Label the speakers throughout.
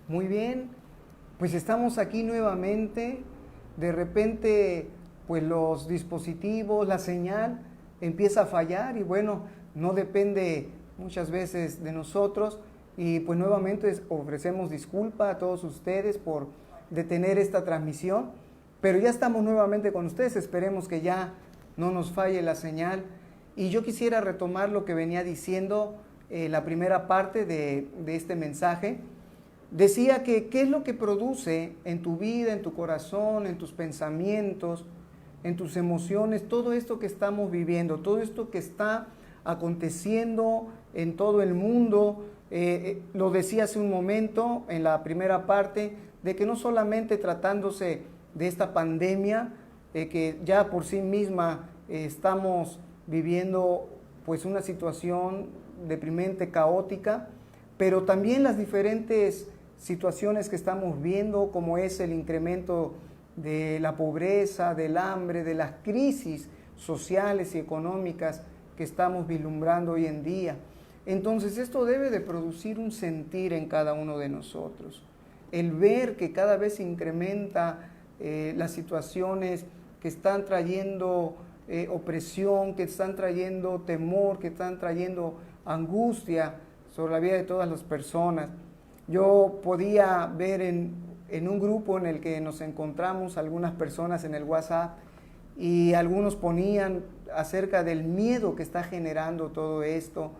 Speaker 1: Muy bien, pues estamos aquí nuevamente. De repente, pues los dispositivos, la señal empieza a fallar y bueno, no depende muchas veces de nosotros. Y pues nuevamente ofrecemos disculpa a todos ustedes por detener esta transmisión. Pero ya estamos nuevamente con ustedes, esperemos que ya no nos falle la señal. Y yo quisiera retomar lo que venía diciendo la primera parte de este mensaje. Decía que qué es lo que produce en tu vida, en tu corazón, en tus pensamientos, en tus emociones, todo esto que estamos viviendo, todo esto que está aconteciendo en todo el mundo. Lo decía hace un momento en la primera parte, de que no solamente tratándose de esta pandemia, que ya por sí misma estamos viviendo pues una situación deprimente, caótica, pero también las diferentes situaciones que estamos viendo, como es el incremento de la pobreza, del hambre, de las crisis sociales y económicas que estamos vislumbrando hoy en día. Entonces esto debe de producir un sentir en cada uno de nosotros. El ver que cada vez se incrementa las situaciones que están trayendo opresión, que están trayendo temor, que están trayendo angustia sobre la vida de todas las personas. Yo podía ver en un grupo en el que nos encontramos algunas personas en el WhatsApp y algunos ponían acerca del miedo que está generando todo esto,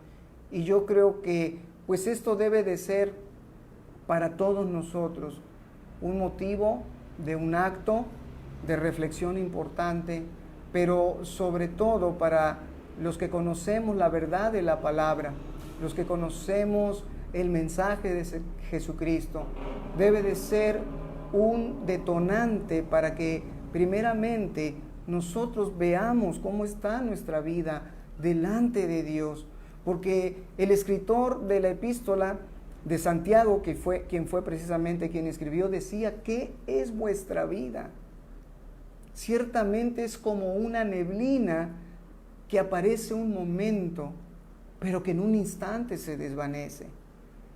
Speaker 1: y yo creo que pues esto debe de ser para todos nosotros un motivo de un acto de reflexión importante, pero sobre todo para los que conocemos la verdad de la palabra, los que conocemos el mensaje de Jesucristo. Debe de ser un detonante para que primeramente nosotros veamos cómo está nuestra vida delante de Dios, porque el escritor de la epístola de Santiago, que fue quien fue precisamente quien escribió, decía: ¿qué es vuestra vida? Ciertamente es como una neblina que aparece un momento, pero que en un instante se desvanece.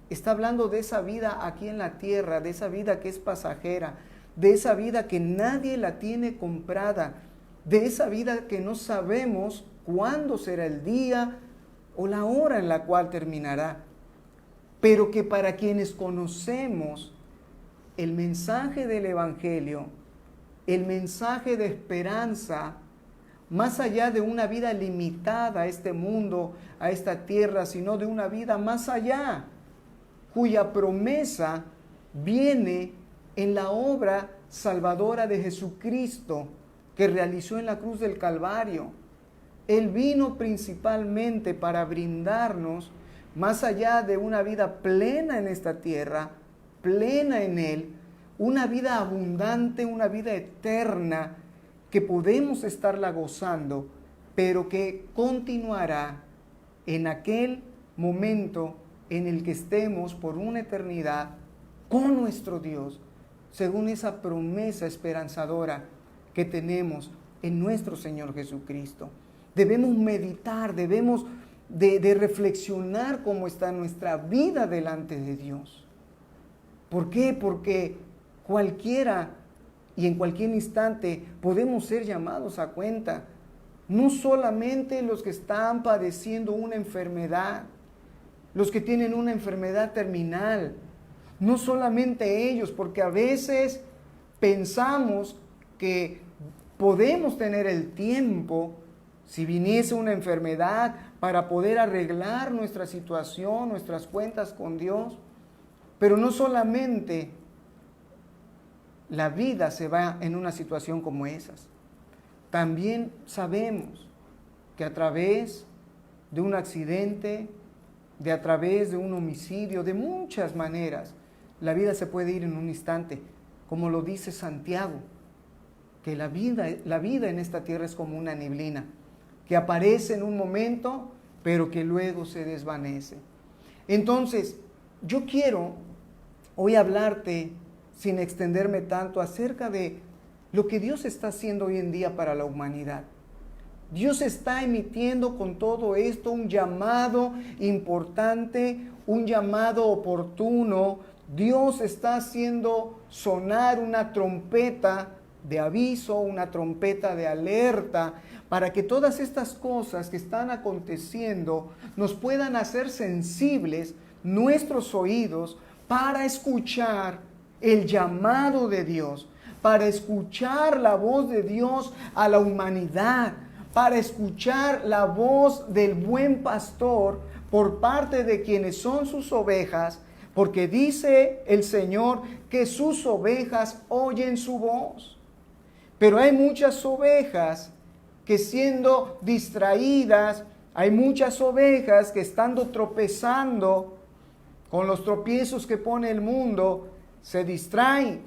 Speaker 1: Está hablando de esa vida aquí en la tierra, de esa vida que es pasajera, de esa vida que nadie la tiene comprada, de esa vida que no sabemos cuándo será el día o la hora en la cual terminará, pero que para quienes conocemos el mensaje del Evangelio, el mensaje de esperanza, más allá de una vida limitada a este mundo, a esta tierra, sino de una vida más allá, cuya promesa viene en la obra salvadora de Jesucristo que realizó en la cruz del Calvario. Él vino principalmente para brindarnos, más allá de una vida plena en esta tierra, plena en Él, una vida abundante, una vida eterna, que podemos estarla gozando, pero que continuará en aquel momento en el que estemos por una eternidad con nuestro Dios, según esa promesa esperanzadora que tenemos en nuestro Señor Jesucristo. Debemos meditar, debemos de reflexionar cómo está nuestra vida delante de Dios. ¿Por qué? Porque cualquiera y en cualquier instante podemos ser llamados a cuenta. No solamente los que están padeciendo una enfermedad, los que tienen una enfermedad terminal, no solamente ellos, porque a veces pensamos que podemos tener el tiempo, si viniese una enfermedad, para poder arreglar nuestra situación, nuestras cuentas con Dios. Pero no solamente la vida se va en una situación como esas. También sabemos que a través de un accidente, a través de un homicidio, de muchas maneras, la vida se puede ir en un instante, como lo dice Santiago, que la vida en esta tierra es como una neblina, que aparece en un momento, pero que luego se desvanece. Entonces, yo quiero hoy hablarte, sin extenderme tanto, acerca de lo que Dios está haciendo hoy en día para la humanidad. Dios está emitiendo con todo esto un llamado importante, un llamado oportuno, Dios está haciendo sonar una trompeta de aviso, una trompeta de alerta, para que todas estas cosas que están aconteciendo nos puedan hacer sensibles nuestros oídos para escuchar el llamado de Dios, para escuchar la voz de Dios a la humanidad, para escuchar la voz del buen pastor por parte de quienes son sus ovejas, porque dice el Señor que sus ovejas oyen su voz. Pero hay muchas ovejas que siendo distraídas, hay muchas ovejas que estando tropezando con los tropiezos que pone el mundo, se distraen,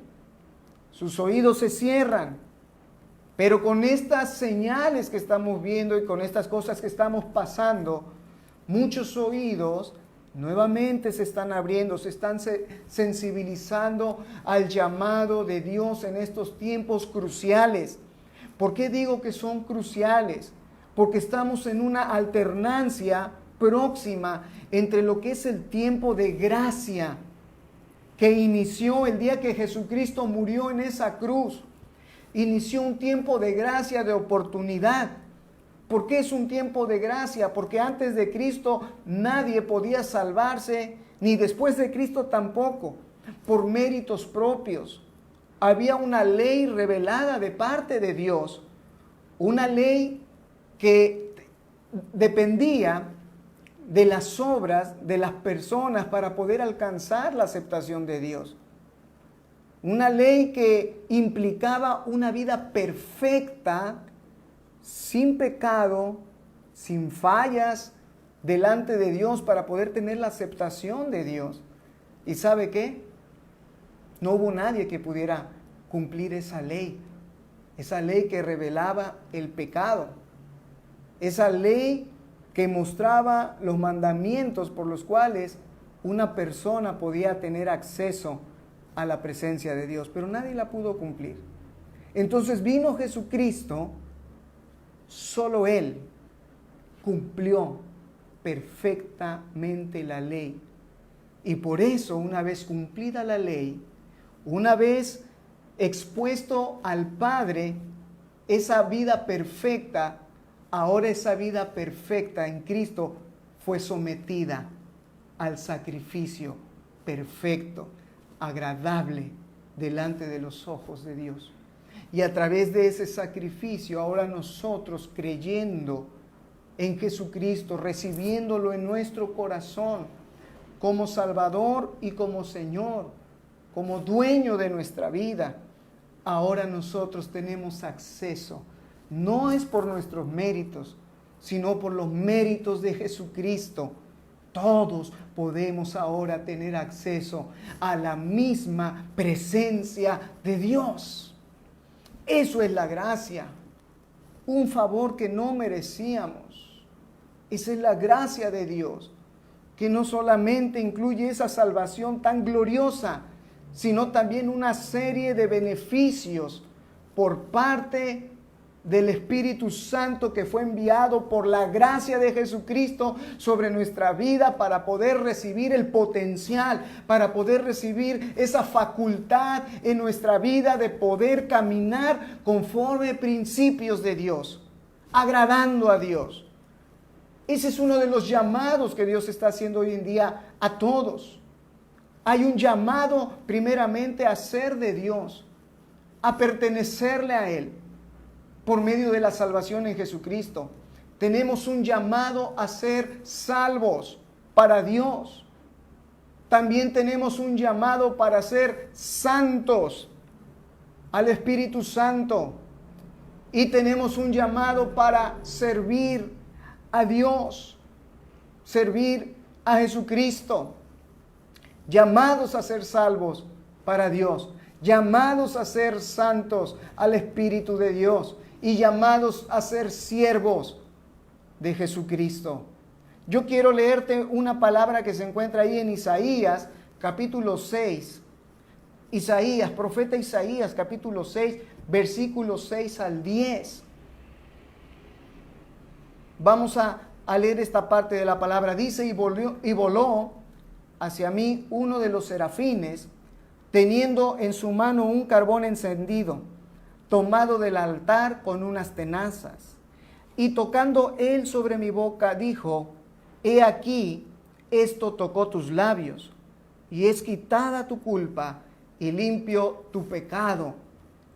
Speaker 1: sus oídos se cierran. Pero con estas señales que estamos viendo y con estas cosas que estamos pasando, muchos oídos nuevamente se están abriendo, se están sensibilizando al llamado de Dios en estos tiempos cruciales. ¿Por qué digo que son cruciales? Porque estamos en una alternancia próxima entre lo que es el tiempo de gracia que inició el día que Jesucristo murió en esa cruz. Inició un tiempo de gracia, de oportunidad. ¿Por qué es un tiempo de gracia? Porque antes de Cristo nadie podía salvarse, ni después de Cristo tampoco, por méritos propios. Había una ley revelada de parte de Dios, una ley que dependía de las obras de las personas para poder alcanzar la aceptación de Dios. Una ley que implicaba una vida perfecta, sin pecado, sin fallas delante de Dios para poder tener la aceptación de Dios. ¿Y sabe qué? No hubo nadie que pudiera cumplir esa ley que revelaba el pecado, esa ley que mostraba los mandamientos por los cuales una persona podía tener acceso a la presencia de Dios, pero nadie la pudo cumplir. Entonces vino Jesucristo, solo Él cumplió perfectamente la ley. Y por eso, una vez cumplida la ley, una vez expuesto al Padre esa vida perfecta, ahora esa vida perfecta en Cristo fue sometida al sacrificio perfecto, agradable delante de los ojos de Dios. Y a través de ese sacrificio, ahora nosotros creyendo en Jesucristo, recibiéndolo en nuestro corazón como Salvador y como Señor, como dueño de nuestra vida, ahora nosotros tenemos acceso. No es por nuestros méritos, sino por los méritos de Jesucristo. Todos podemos ahora tener acceso a la misma presencia de Dios. Eso es la gracia, un favor que no merecíamos. Esa es la gracia de Dios, que no solamente incluye esa salvación tan gloriosa, sino también una serie de beneficios por parte del Espíritu Santo que fue enviado por la gracia de Jesucristo sobre nuestra vida para poder recibir el potencial, para poder recibir esa facultad en nuestra vida de poder caminar conforme principios de Dios, agradando a Dios. Ese es uno de los llamados que Dios está haciendo hoy en día a todos. Hay un llamado primeramente a ser de Dios, a pertenecerle a Él por medio de la salvación en Jesucristo. Tenemos un llamado a ser salvos para Dios. También tenemos un llamado para ser santos al Espíritu Santo. Y tenemos un llamado para servir a Dios, servir a Jesucristo. Llamados a ser salvos para Dios, llamados a ser santos al Espíritu de Dios y llamados a ser siervos de Jesucristo. Yo quiero leerte una palabra que se encuentra ahí en Isaías, capítulo 6. Isaías, profeta Isaías, capítulo 6, versículos 6 al 10. Vamos a leer esta parte de la palabra. Dice, y voló hacia mí uno de los serafines, teniendo en su mano un carbón encendido, tomado del altar con unas tenazas. Y tocando él sobre mi boca, dijo: he aquí, esto tocó tus labios, y es quitada tu culpa, y limpio tu pecado.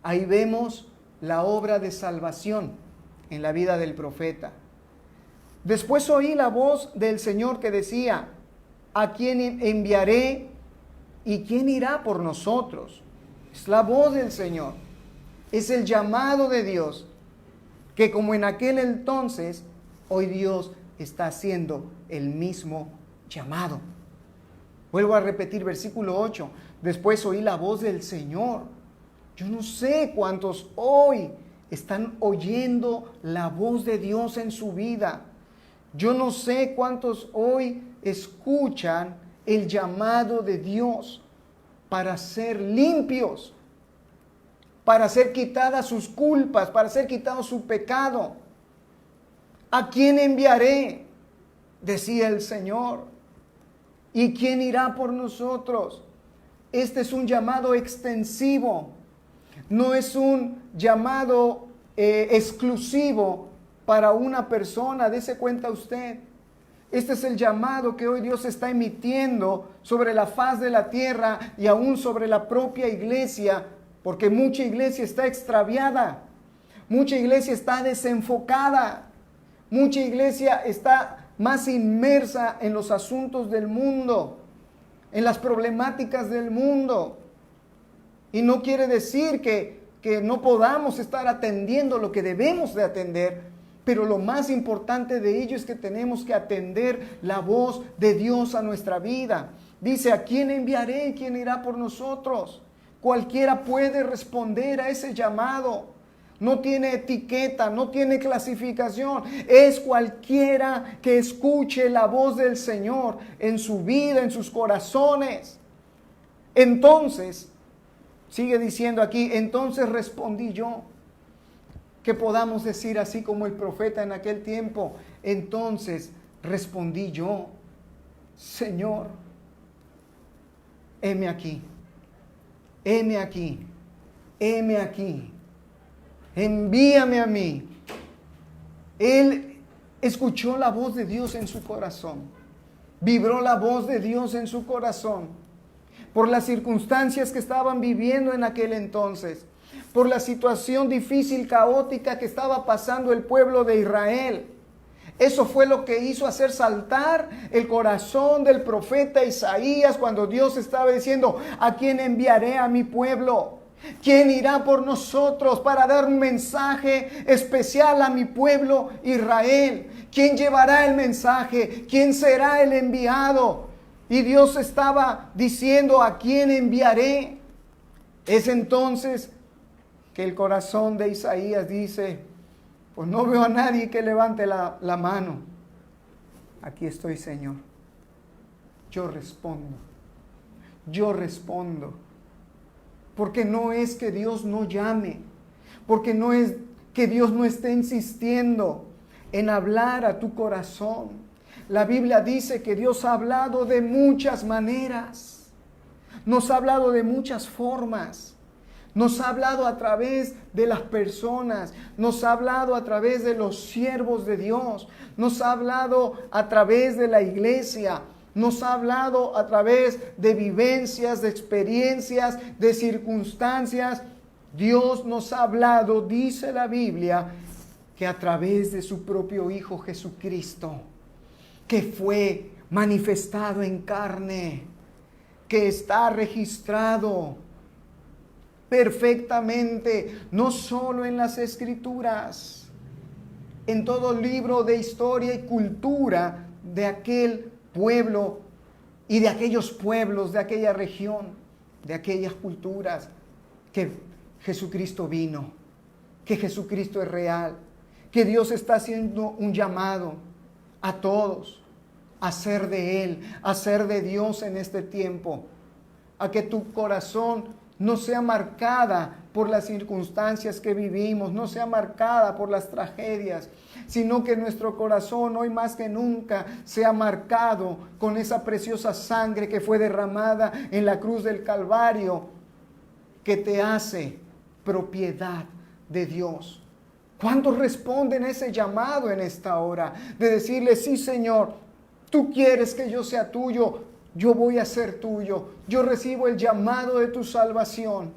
Speaker 1: Ahí vemos la obra de salvación en la vida del profeta. Después oí la voz del Señor que decía: ¿a quién enviaré y quién irá por nosotros? Es la voz del Señor, es el llamado de Dios, que como en aquel entonces, hoy Dios está haciendo el mismo llamado. Vuelvo a repetir versículo 8. Después oí la voz del Señor. Yo no sé cuántos hoy están oyendo la voz de Dios en su vida. Yo no sé cuántos hoy escuchan el llamado de Dios para ser limpios, para ser quitadas sus culpas, para ser quitado su pecado. ¿A quién enviaré?, decía el Señor. ¿Y quién irá por nosotros? Este es un llamado extensivo. No es un llamado exclusivo para una persona. Dese cuenta usted. Este es el llamado que hoy Dios está emitiendo sobre la faz de la tierra y aún sobre la propia iglesia, porque mucha iglesia está extraviada, mucha iglesia está desenfocada, mucha iglesia está más inmersa en los asuntos del mundo, en las problemáticas del mundo. Y no quiere decir que no podamos estar atendiendo lo que debemos de atender, pero lo más importante de ello es que tenemos que atender la voz de Dios a nuestra vida. Dice: ¿a quién enviaré y quién irá por nosotros? Cualquiera puede responder a ese llamado. No tiene etiqueta, no tiene clasificación. Es cualquiera que escuche la voz del Señor en su vida, en sus corazones. Entonces, sigue diciendo aquí, entonces respondí yo. Que podamos decir así como el profeta en aquel tiempo. Entonces respondí yo: Señor, heme aquí, heme aquí, heme aquí, envíame a mí. Él escuchó la voz de Dios en su corazón, vibró la voz de Dios en su corazón, por las circunstancias que estaban viviendo en aquel entonces, por la situación difícil, caótica que estaba pasando el pueblo de Israel. Eso fue lo que hizo hacer saltar el corazón del profeta Isaías cuando Dios estaba diciendo: ¿a quién enviaré a mi pueblo? ¿Quién irá por nosotros para dar un mensaje especial a mi pueblo Israel? ¿Quién llevará el mensaje? ¿Quién será el enviado? Y Dios estaba diciendo: ¿a quién enviaré? Es entonces que el corazón de Isaías dice: pues no veo a nadie que levante la mano. Aquí estoy, Señor. Yo respondo. Yo respondo. Porque no es que Dios no llame. Porque no es que Dios no esté insistiendo en hablar a tu corazón. La Biblia dice que Dios ha hablado de muchas maneras. Nos ha hablado de muchas formas. Nos ha hablado a través de las personas, nos ha hablado a través de los siervos de Dios, nos ha hablado a través de la iglesia, nos ha hablado a través de vivencias, de experiencias, de circunstancias. Dios nos ha hablado, dice la Biblia, que a través de su propio Hijo Jesucristo, que fue manifestado en carne, que está registrado perfectamente, no solo en las Escrituras, en todo libro de historia y cultura de aquel pueblo y de aquellos pueblos, de aquella región, de aquellas culturas, que Jesucristo vino, que Jesucristo es real, que Dios está haciendo un llamado a todos a ser de Él, a ser de Dios en este tiempo, a que tu corazón no sea marcada por las circunstancias que vivimos, no sea marcada por las tragedias, sino que nuestro corazón hoy más que nunca sea marcado con esa preciosa sangre que fue derramada en la cruz del Calvario, que te hace propiedad de Dios. ¿Cuántos responden a ese llamado en esta hora? De decirle, sí, Señor, tú quieres que yo sea tuyo, yo voy a ser tuyo. Yo recibo el llamado de tu salvación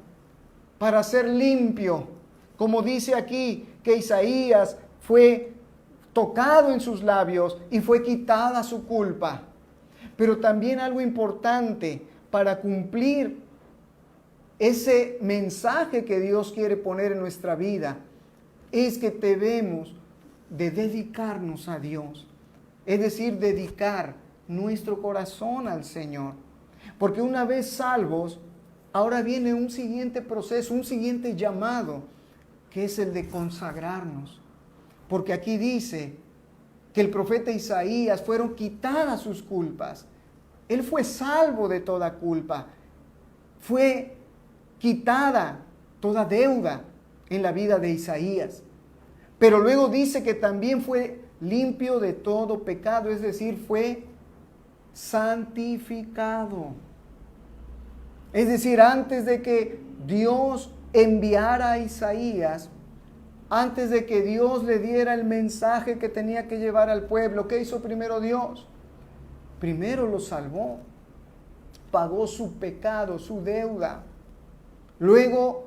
Speaker 1: para ser limpio. Como dice aquí que Isaías fue tocado en sus labios y fue quitada su culpa. Pero también algo importante para cumplir ese mensaje que Dios quiere poner en nuestra vida es que debemos de dedicarnos a Dios. Es decir, dedicar nuestro corazón al Señor. Porque una vez salvos, ahora viene un siguiente proceso, un siguiente llamado, que es el de consagrarnos. Porque aquí dice que el profeta Isaías fueron quitadas sus culpas. Él fue salvo de toda culpa. Fue quitada toda deuda en la vida de Isaías. Pero luego dice que también fue limpio de todo pecado, es decir, fue santificado. Es decir, antes de que Dios enviara a Isaías, antes de que Dios le diera el mensaje que tenía que llevar al pueblo, ¿qué hizo primero Dios? Primero lo salvó, pagó su pecado, su deuda. Luego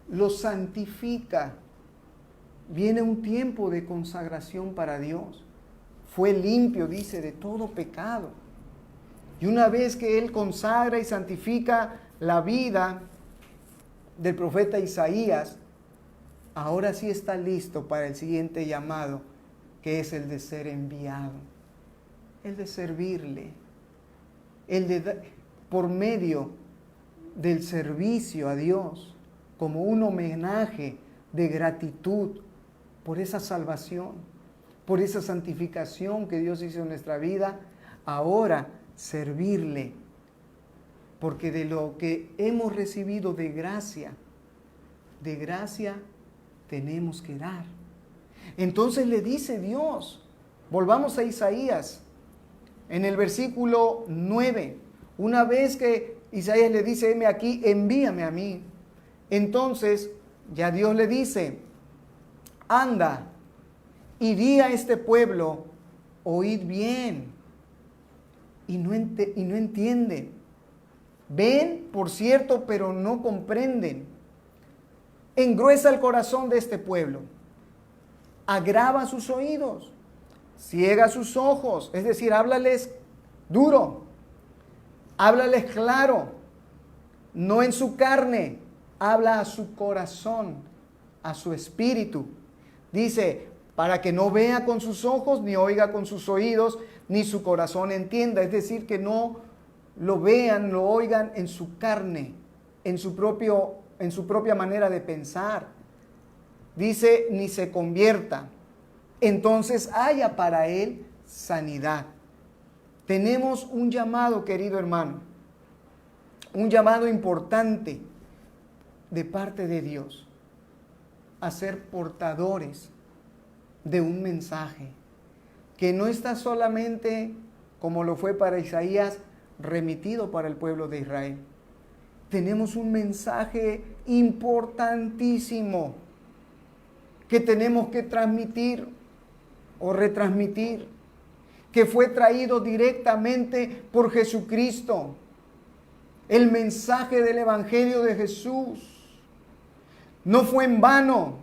Speaker 1: lo santifica. Viene un tiempo de consagración para Dios. Fue limpio, dice, de todo pecado. Y una vez que Él consagra y santifica la vida del profeta Isaías, ahora sí está listo para el siguiente llamado, que es el de ser enviado, el de servirle, por medio del servicio a Dios, como un homenaje de gratitud por esa salvación, por esa santificación que Dios hizo en nuestra vida, ahora servirle, porque de lo que hemos recibido de gracia tenemos que dar. Entonces le dice Dios, volvamos a Isaías, en el versículo 9, una vez que Isaías le dice, heme aquí, envíame a mí, entonces ya Dios le dice, anda y di a este pueblo, oíd bien, y no entienden. Ven, por cierto, pero no comprenden. Engruesa el corazón de este pueblo, agrava sus oídos, ciega sus ojos, es decir, háblales duro, háblales claro, no en su carne, habla a su corazón, a su espíritu. Dice, para que no vea con sus ojos, ni oiga con sus oídos, ni su corazón entienda. Es decir, que no lo vean, lo oigan en su carne, en su propia manera de pensar. Dice, ni se convierta. Entonces haya para él sanidad. Tenemos un llamado, querido hermano, un llamado importante de parte de Dios, a ser portadores de un mensaje que no está solamente, como lo fue para Isaías, remitido para el pueblo de Israel. Tenemos un mensaje importantísimo que tenemos que transmitir o retransmitir, que fue traído directamente por Jesucristo. El mensaje del Evangelio de Jesús no fue en vano.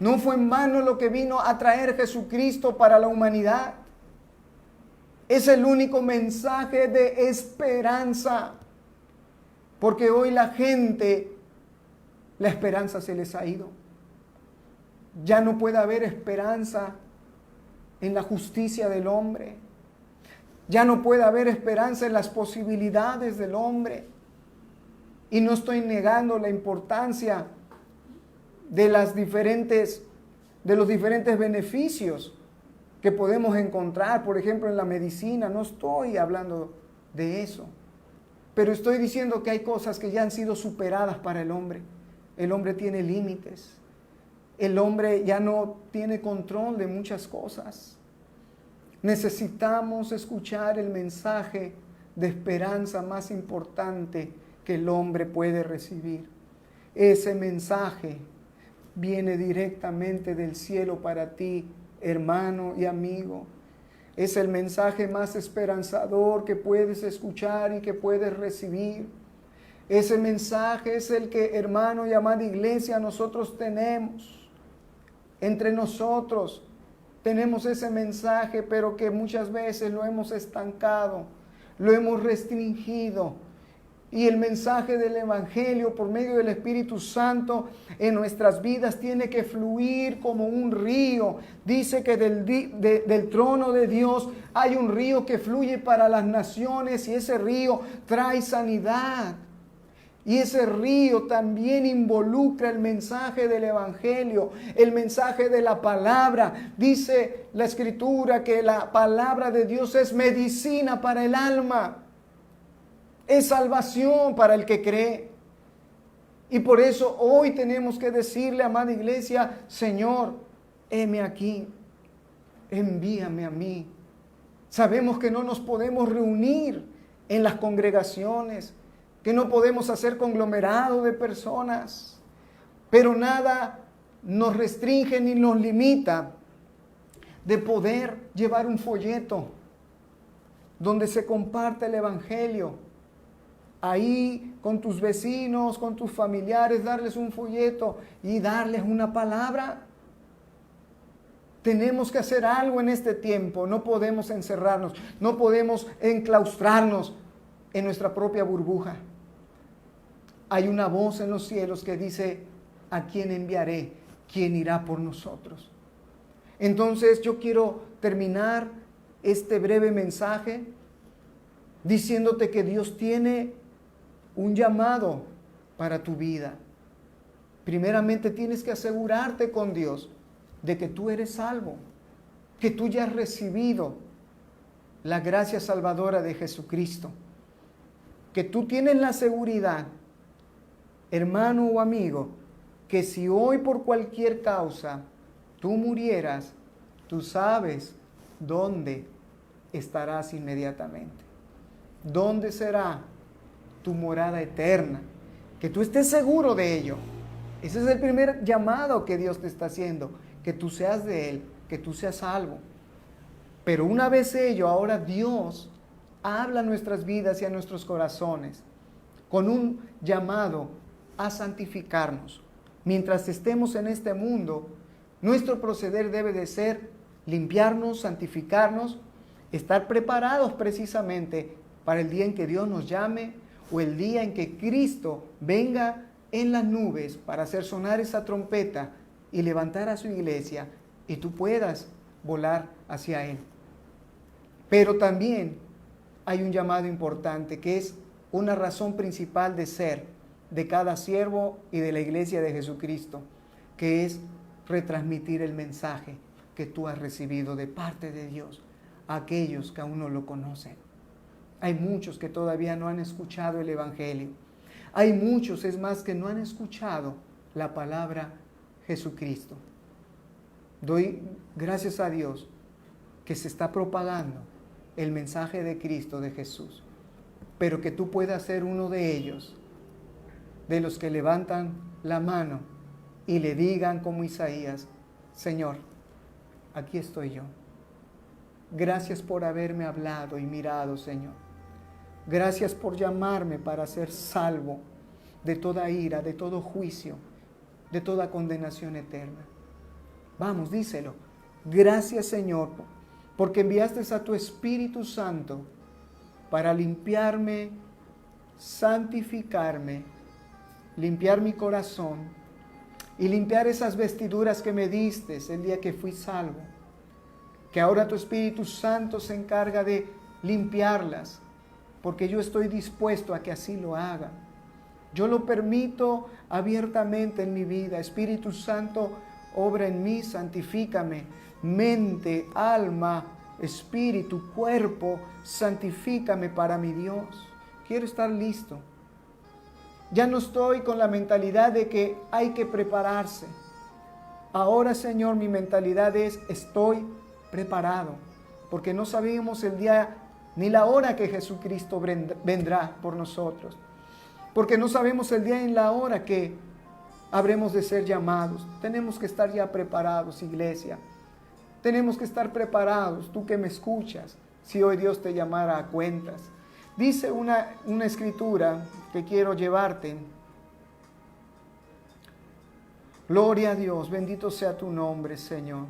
Speaker 1: No fue en vano lo que vino a traer Jesucristo para la humanidad. Es el único mensaje de esperanza. Porque hoy la esperanza se les ha ido. Ya no puede haber esperanza en la justicia del hombre. Ya no puede haber esperanza en las posibilidades del hombre. Y no estoy negando la importancia de los diferentes beneficios que podemos encontrar, por ejemplo, en la medicina. No estoy hablando de eso. Pero estoy diciendo que hay cosas que ya han sido superadas para el hombre. El hombre tiene límites. El hombre ya no tiene control de muchas cosas. Necesitamos escuchar el mensaje de esperanza más importante que el hombre puede recibir. Ese mensaje viene directamente del cielo para ti, hermano y amigo. Es el mensaje más esperanzador que puedes escuchar y que puedes recibir. Ese mensaje es el que, hermano y amada iglesia, nosotros tenemos. Entre nosotros tenemos ese mensaje, pero que muchas veces lo hemos estancado, lo hemos restringido. Y el mensaje del Evangelio por medio del Espíritu Santo en nuestras vidas tiene que fluir como un río. Dice que del trono de Dios hay un río que fluye para las naciones y ese río trae sanidad. Y ese río también involucra el mensaje del Evangelio, el mensaje de la palabra. Dice la Escritura que la palabra de Dios es medicina para el alma. Es salvación para el que cree. Y por eso hoy tenemos que decirle, amada iglesia, Señor, heme aquí, envíame a mí. Sabemos que no nos podemos reunir en las congregaciones, que no podemos hacer conglomerado de personas, pero nada nos restringe ni nos limita de poder llevar un folleto donde se comparte el Evangelio. Ahí con tus vecinos, con tus familiares, darles un folleto y darles una palabra. Tenemos que hacer algo en este tiempo. No podemos encerrarnos, no podemos enclaustrarnos en nuestra propia burbuja. Hay una voz en los cielos que dice, ¿a quién enviaré? ¿Quién irá por nosotros? Entonces yo quiero terminar este breve mensaje diciéndote que Dios tiene un llamado para tu vida. Primeramente tienes que asegurarte con Dios de que tú eres salvo, que tú ya has recibido la gracia salvadora de Jesucristo, que tú tienes la seguridad, hermano o amigo, que si hoy por cualquier causa tú murieras, tú sabes dónde estarás inmediatamente. ¿Dónde será tu morada eterna? Que tú estés seguro de ello. Ese es el primer llamado que Dios te está haciendo, que tú seas de Él, que tú seas salvo. Pero una vez ello, ahora Dios habla a nuestras vidas y a nuestros corazones con un llamado a santificarnos. Mientras estemos en este mundo, nuestro proceder debe de ser limpiarnos, santificarnos, estar preparados precisamente para el día en que Dios nos llame o el día en que Cristo venga en las nubes para hacer sonar esa trompeta y levantar a su iglesia y tú puedas volar hacia Él. Pero también hay un llamado importante que es una razón principal de ser de cada siervo y de la iglesia de Jesucristo, que es retransmitir el mensaje que tú has recibido de parte de Dios a aquellos que aún no lo conocen. Hay muchos que todavía no han escuchado el Evangelio. Hay muchos, es más, que no han escuchado la palabra Jesucristo. Doy gracias a Dios que se está propagando el mensaje de Cristo, de Jesús, pero que tú puedas ser uno de ellos, de los que levantan la mano y le digan como Isaías, Señor, aquí estoy yo. Gracias por haberme hablado y mirado, Señor. Gracias por llamarme para ser salvo de toda ira, de todo juicio, de toda condenación eterna. Vamos, díselo. Gracias, Señor, porque enviaste a tu Espíritu Santo para limpiarme, santificarme, limpiar mi corazón y limpiar esas vestiduras que me diste el día que fui salvo. Que ahora tu Espíritu Santo se encarga de limpiarlas, porque yo estoy dispuesto a que así lo haga. Yo lo permito abiertamente en mi vida. Espíritu Santo, obra en mí, santifícame. Mente, alma, espíritu, cuerpo, santifícame para mi Dios. quiero estar listo. Ya no estoy con la mentalidad de que hay que prepararse. Ahora, Señor, mi mentalidad es, estoy preparado, porque no sabemos el día ni la hora que Jesucristo vendrá por nosotros, porque no sabemos el día ni la hora que habremos de ser llamados. Tenemos que estar ya preparados, iglesia. Tenemos que estar preparados, tú que me escuchas, si hoy Dios te llamara a cuentas. Dice una escritura que quiero llevarte. Gloria a Dios, bendito sea tu nombre, Señor.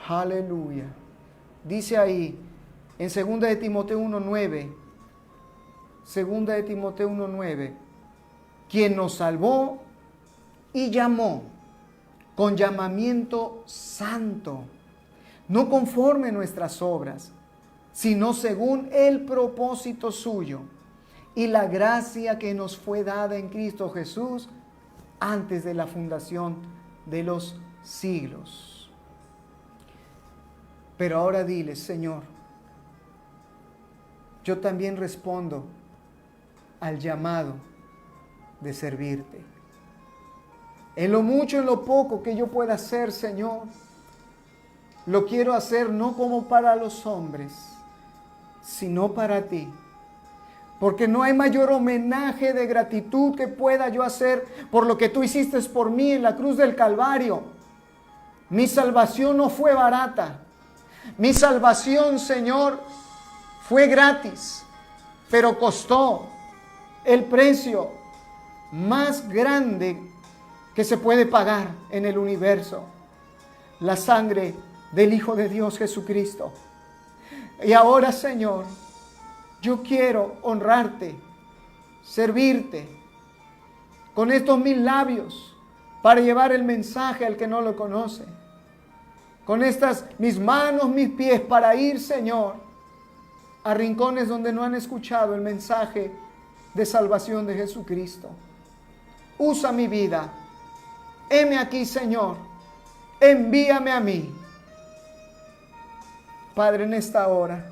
Speaker 1: Aleluya. Dice ahí, en 2 de Timoteo 1:9, 2 de Timoteo 1:9, quien nos salvó y llamó con llamamiento santo, no conforme nuestras obras, sino según el propósito suyo y la gracia que nos fue dada en Cristo Jesús antes de la fundación de los siglos. Pero ahora dile, Señor, yo también respondo al llamado de servirte. En lo mucho, en lo poco que yo pueda hacer, Señor, lo quiero hacer no como para los hombres, sino para ti. Porque no hay mayor homenaje de gratitud que pueda yo hacer por lo que tú hiciste por mí en la cruz del Calvario. Mi salvación no fue barata. Mi salvación, Señor, fue gratis, pero costó el precio más grande que se puede pagar en el universo: la sangre del Hijo de Dios Jesucristo. Y ahora, Señor, yo quiero honrarte, servirte con estos mis labios para llevar el mensaje al que no lo conoce. Con estas mis manos, mis pies para ir, Señor, a rincones donde no han escuchado el mensaje de salvación de Jesucristo. Usa mi vida. Heme aquí, Señor. Envíame a mí. Padre, en esta hora,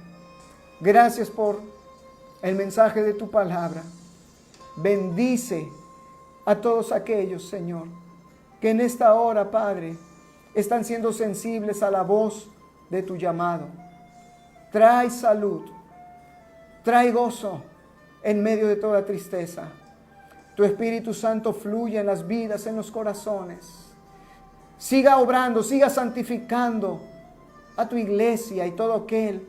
Speaker 1: gracias por el mensaje de tu palabra. Bendice a todos aquellos, Señor, que en esta hora, Padre, están siendo sensibles a la voz de tu llamado. Trae salud, trae gozo en medio de toda tristeza. Tu Espíritu Santo fluye en las vidas, en los corazones. Siga obrando, siga santificando a tu iglesia y todo aquel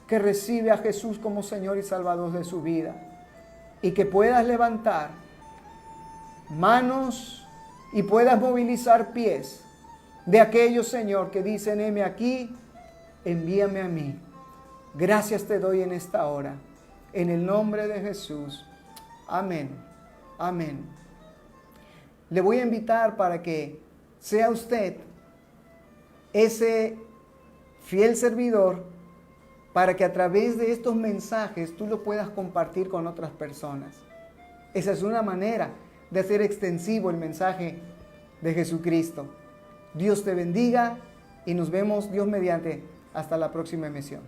Speaker 1: que recibe a Jesús como Señor y Salvador de su vida. Y que puedas levantar manos y puedas movilizar pies de aquellos, Señor, que dicen, heme aquí, envíame a mí. Gracias te doy en esta hora, en el nombre de Jesús. Amén. Amén. Le voy a invitar para que sea usted ese fiel servidor, para que a través de estos mensajes tú lo puedas compartir con otras personas. Esa es una manera de hacer extensivo el mensaje de Jesucristo. Dios te bendiga y nos vemos, Dios mediante, hasta la próxima emisión.